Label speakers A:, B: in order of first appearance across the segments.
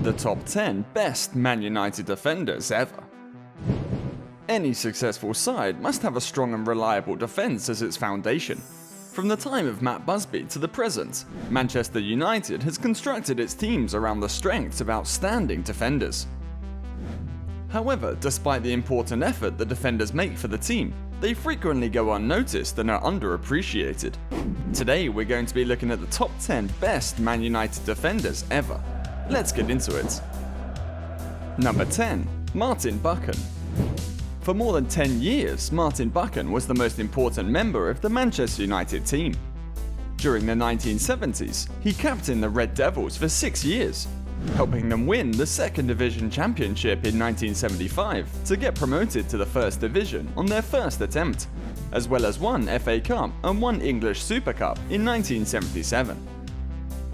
A: the top 10 best Man United defenders ever. Any successful side must have a strong and reliable defence as its foundation. From the time of Matt Busby to the present, Manchester United has constructed its teams around the strengths of outstanding defenders. However, despite the important effort the defenders make for the team, they frequently go unnoticed and are underappreciated. Today we're going to be looking at the top 10 best Man United defenders ever. Let's get into it. Number 10. Martin Buchan. For more than 10 years, Martin Buchan was the most important member of the Manchester United team. During the 1970s, he captained the Red Devils for 6 years, helping them win the Second Division Championship in 1975 to get promoted to the First Division on their first attempt, as well as one FA Cup and one English Super Cup in 1977.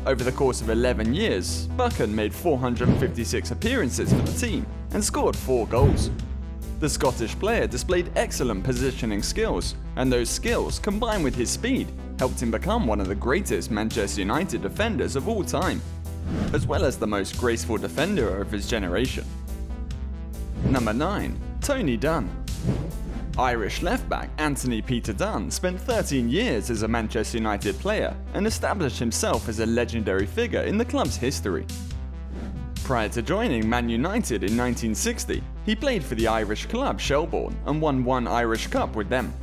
A: Over the course of 11 years, Buchan made 456 appearances for the team and scored 4 goals. The Scottish player displayed excellent positioning skills, and those skills, combined with his speed, helped him become one of the greatest Manchester United defenders of all time, as well as the most graceful defender of his generation. Number 9. Tony Dunn. Irish left-back Anthony Peter Dunn spent 13 years as a Manchester United player and established himself as a legendary figure in the club's history. Prior to joining Man United in 1960, he played for the Irish club Shelbourne and won 1 Irish Cup with them.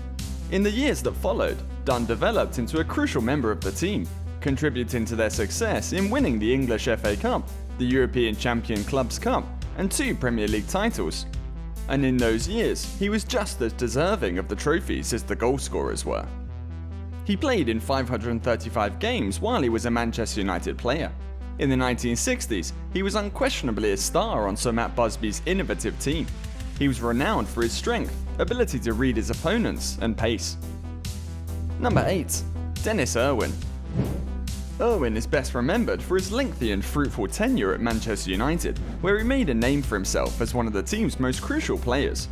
A: In the years that followed, Dunn developed into a crucial member of the team, contributing to their success in winning the English FA Cup, the European Champion Clubs Cup, and 2 Premier League titles. And in those years, he was just as deserving of the trophies as the goalscorers were. He played in 535 games while he was a Manchester United player. In the 1960s, he was unquestionably a star on Sir Matt Busby's innovative team. He was renowned for his strength, ability to read his opponents, and pace. Number 8. Dennis Irwin. Irwin is best remembered for his lengthy and fruitful tenure at Manchester United, where he made a name for himself as one of the team's most crucial players.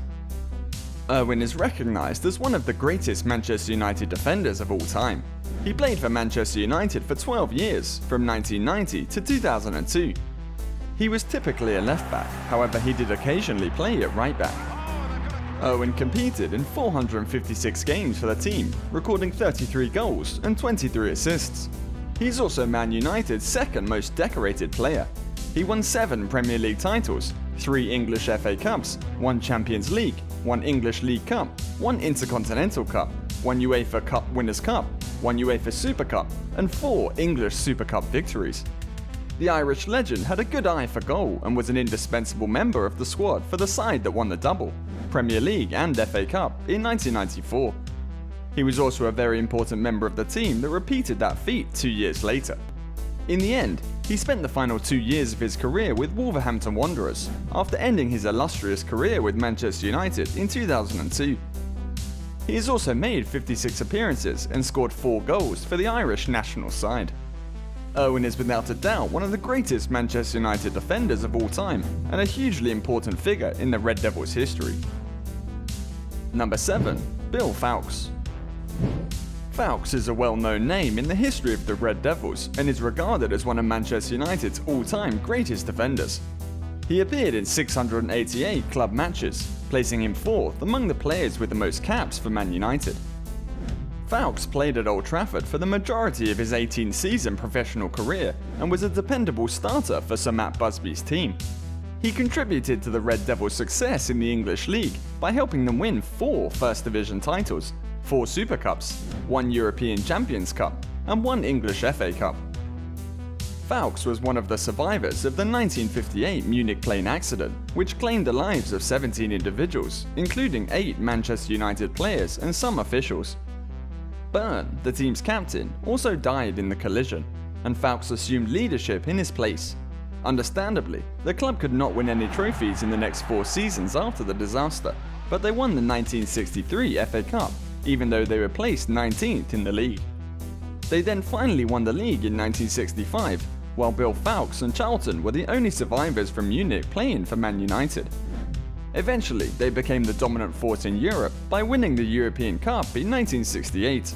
A: Irwin is recognised as one of the greatest Manchester United defenders of all time. He played for Manchester United for 12 years, from 1990 to 2002. He was typically a left-back, however he did occasionally play at right-back. Irwin competed in 456 games for the team, recording 33 goals and 23 assists. He's also Man United's second most decorated player. He won 7 Premier League titles, 3 English FA Cups, 1 Champions League, 1 English League Cup, 1 Intercontinental Cup, 1 UEFA Cup Winners' Cup, 1 UEFA Super Cup, and 4 English Super Cup victories. The Irish legend had a good eye for goal and was an indispensable member of the squad for the side that won the double, Premier League and FA Cup, in 1994. He was also a very important member of the team that repeated that feat 2 years later. In the end, he spent the final 2 years of his career with Wolverhampton Wanderers, after ending his illustrious career with Manchester United in 2002. He has also made 56 appearances and scored 4 goals for the Irish national side. Irwin is without a doubt one of the greatest Manchester United defenders of all time and a hugely important figure in the Red Devils' history. Number 7. Bill Foulkes. Foulkes is a well-known name in the history of the Red Devils and is regarded as one of Manchester United's all-time greatest defenders. He appeared in 688 club matches, placing him 4th among the players with the most caps for Man United. Foulkes played at Old Trafford for the majority of his 18-season professional career and was a dependable starter for Sir Matt Busby's team. He contributed to the Red Devils' success in the English League by helping them win 4 First Division titles, 4 Super Cups, 1 European Champions Cup, and 1 English FA Cup. Foulkes was one of the survivors of the 1958 Munich plane accident, which claimed the lives of 17 individuals, including 8 Manchester United players and some officials. Byrne, the team's captain, also died in the collision, and Foulkes assumed leadership in his place. Understandably, the club could not win any trophies in the next 4 seasons after the disaster, but they won the 1963 FA Cup, even though they were placed 19th in the league. They then finally won the league in 1965, while Bill Foulkes and Charlton were the only survivors from Munich playing for Man United. Eventually, they became the dominant force in Europe by winning the European Cup in 1968.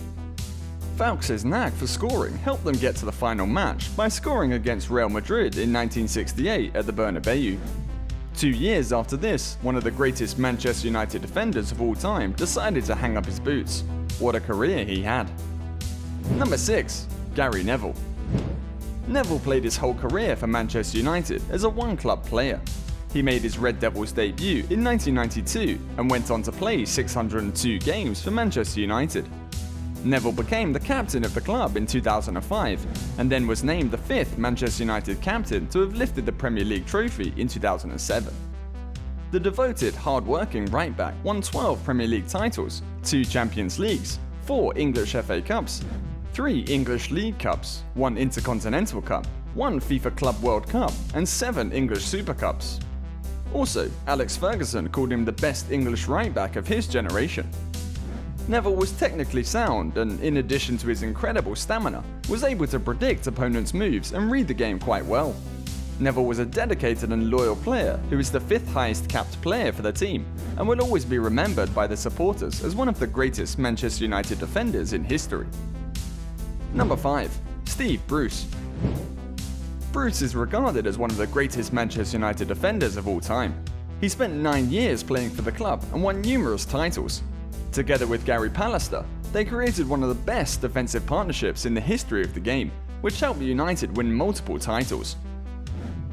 A: Falks' knack for scoring helped them get to the final match by scoring against Real Madrid in 1968 at the Bernabeu. 2 years after this, one of the greatest Manchester United defenders of all time decided to hang up his boots. What a career he had. Number 6. Gary Neville. Neville played his whole career for Manchester United as a one-club player. He made his Red Devils debut in 1992 and went on to play 602 games for Manchester United. Neville became the captain of the club in 2005 and then was named the 5th Manchester United captain to have lifted the Premier League trophy in 2007. The devoted, hard-working right-back won 12 Premier League titles, 2 Champions Leagues, 4 English FA Cups, 3 English League Cups, 1 Intercontinental Cup, 1 FIFA Club World Cup, and 7 English Super Cups. Also, Alex Ferguson called him the best English right-back of his generation. Neville was technically sound and, in addition to his incredible stamina, was able to predict opponents' moves and read the game quite well. Neville was a dedicated and loyal player who is the 5th highest capped player for the team and will always be remembered by the supporters as one of the greatest Manchester United defenders in history. Number 5. Steve Bruce. Bruce is regarded as one of the greatest Manchester United defenders of all time. He spent 9 years playing for the club and won numerous titles. Together with Gary Pallister, they created one of the best defensive partnerships in the history of the game, which helped United win multiple titles.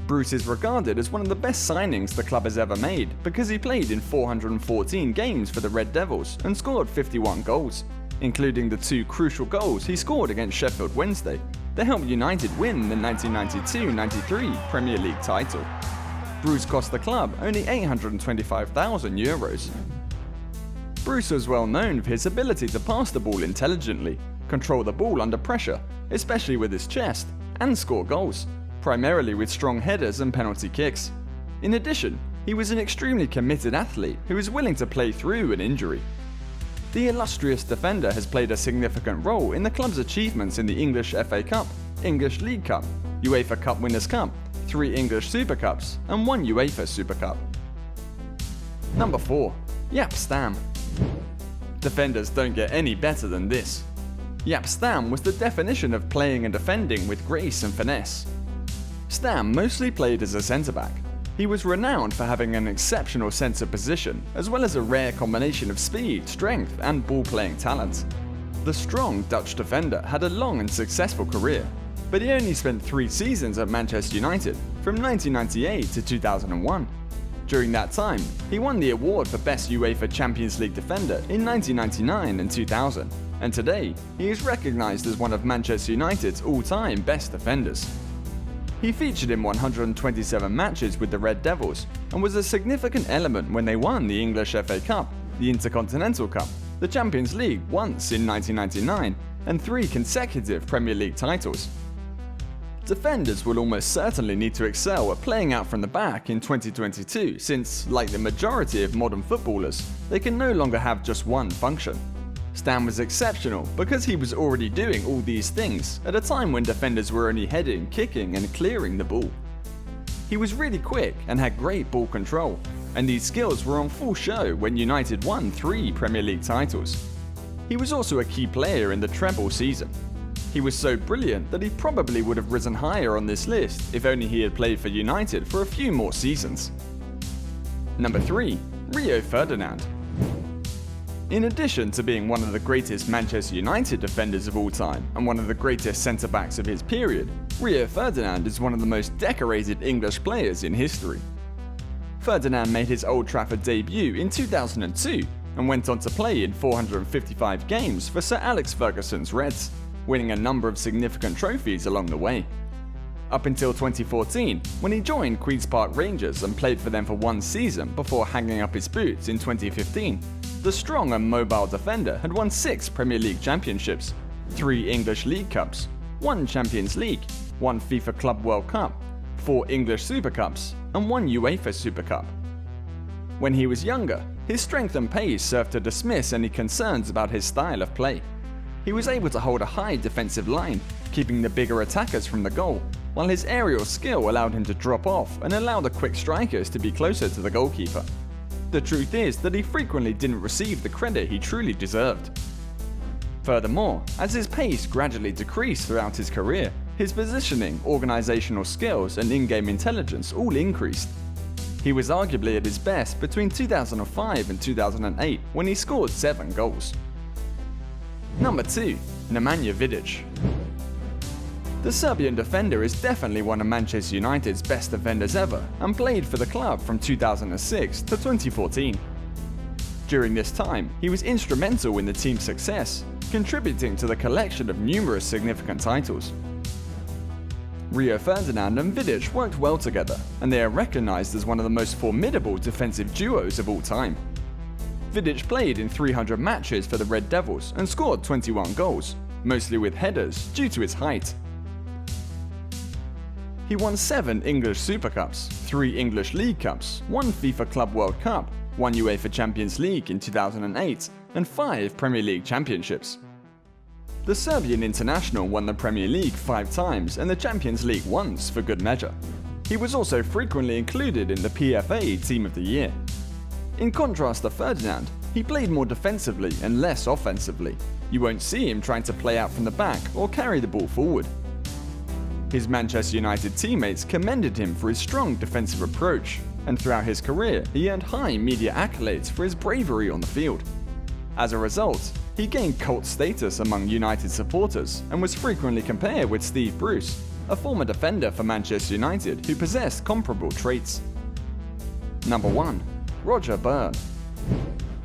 A: Bruce is regarded as one of the best signings the club has ever made because he played in 414 games for the Red Devils and scored 51 goals, including the 2 crucial goals he scored against Sheffield Wednesday that helped United win the 1992-93 Premier League title. Bruce cost the club only €825,000. Bruce was well known for his ability to pass the ball intelligently, control the ball under pressure, especially with his chest, and score goals, primarily with strong headers and penalty kicks. In addition, he was an extremely committed athlete who was willing to play through an injury. The illustrious defender has played a significant role in the club's achievements in the English FA Cup, English League Cup, UEFA Cup Winners' Cup, 3 English Super Cups, and 1 UEFA Super Cup. Number 4. Jaap Stam. Defenders don't get any better than this. Jaap Stam was the definition of playing and defending with grace and finesse. Stam mostly played as a centre-back. He was renowned for having an exceptional sense of position, as well as a rare combination of speed, strength, and ball-playing talent. The strong Dutch defender had a long and successful career, but he only spent 3 seasons at Manchester United, from 1998 to 2001. During that time, he won the award for Best UEFA Champions League Defender in 1999 and 2000, and today he is recognised as one of Manchester United's all-time best defenders. He featured in 127 matches with the Red Devils and was a significant element when they won the English FA Cup, the Intercontinental Cup, the Champions League once in 1999, and 3 consecutive Premier League titles. Defenders will almost certainly need to excel at playing out from the back in 2022 since, like the majority of modern footballers, they can no longer have just one function. Stam was exceptional because he was already doing all these things at a time when defenders were only heading, kicking, and clearing the ball. He was really quick and had great ball control, and these skills were on full show when United won 3 Premier League titles. He was also a key player in the treble season. He was so brilliant that he probably would have risen higher on this list if only he had played for United for a few more seasons. Number 3. Rio Ferdinand. In addition to being one of the greatest Manchester United defenders of all time and one of the greatest centre-backs of his period, Rio Ferdinand is one of the most decorated English players in history. Ferdinand made his Old Trafford debut in 2002 and went on to play in 455 games for Sir Alex Ferguson's Reds, winning a number of significant trophies along the way. Up until 2014, when he joined Queen's Park Rangers and played for them for 1 season before hanging up his boots in 2015, the strong and mobile defender had won 6 Premier League championships, 3 English League Cups, 1 Champions League, 1 FIFA Club World Cup, 4 English Super Cups, and 1 UEFA Super Cup. When he was younger, his strength and pace served to dismiss any concerns about his style of play. He was able to hold a high defensive line, keeping the bigger attackers from the goal, while his aerial skill allowed him to drop off and allow the quick strikers to be closer to the goalkeeper. The truth is that he frequently didn't receive the credit he truly deserved. Furthermore, as his pace gradually decreased throughout his career, his positioning, organizational skills, and in-game intelligence all increased. He was arguably at his best between 2005 and 2008 when he scored 7 goals. Number 2. Nemanja Vidic. The Serbian defender is definitely one of Manchester United's best defenders ever and played for the club from 2006 to 2014. During this time, he was instrumental in the team's success, contributing to the collection of numerous significant titles. Rio Ferdinand and Vidic worked well together, and they are recognized as one of the most formidable defensive duos of all time. Vidic played in 300 matches for the Red Devils and scored 21 goals, mostly with headers due to his height. He won 7 English Super Cups, 3 English League Cups, 1 FIFA Club World Cup, 1 UEFA Champions League in 2008, and 5 Premier League championships. The Serbian international won the Premier League 5 times and the Champions League once for good measure. He was also frequently included in the PFA Team of the Year. In contrast to Ferdinand, he played more defensively and less offensively. You won't see him trying to play out from the back or carry the ball forward. His Manchester United teammates commended him for his strong defensive approach, and throughout his career he earned high media accolades for his bravery on the field. As a result, he gained cult status among United supporters and was frequently compared with Steve Bruce, a former defender for Manchester United who possessed comparable traits. Number 1. Roger Byrne.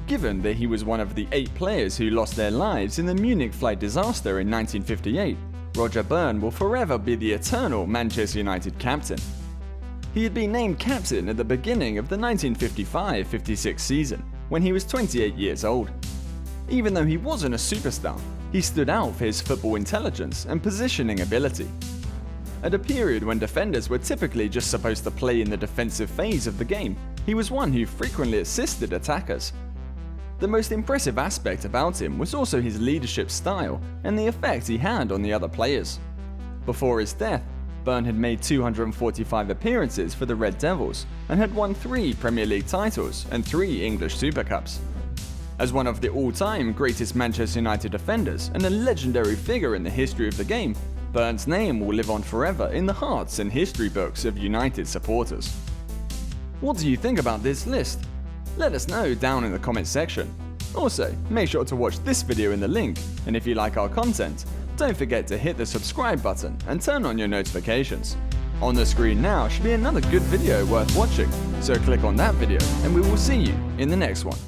A: Given that he was one of the 8 players who lost their lives in the Munich flight disaster in 1958, Roger Byrne will forever be the eternal Manchester United captain. He had been named captain at the beginning of the 1955-56 season, when he was 28 years old. Even though he wasn't a superstar, he stood out for his football intelligence and positioning ability. At a period when defenders were typically just supposed to play in the defensive phase of the game, he was one who frequently assisted attackers. The most impressive aspect about him was also his leadership style and the effect he had on the other players. Before his death, Byrne had made 245 appearances for the Red Devils and had won 3 Premier League titles and 3 English Super Cups. As one of the all-time greatest Manchester United defenders and a legendary figure in the history of the game, Byrne's name will live on forever in the hearts and history books of United supporters. What do you think about this list? Let us know down in the comments section. Also, make sure to watch this video in the link, and if you like our content, don't forget to hit the subscribe button and turn on your notifications. On the screen now should be another good video worth watching, so click on that video and we will see you in the next one.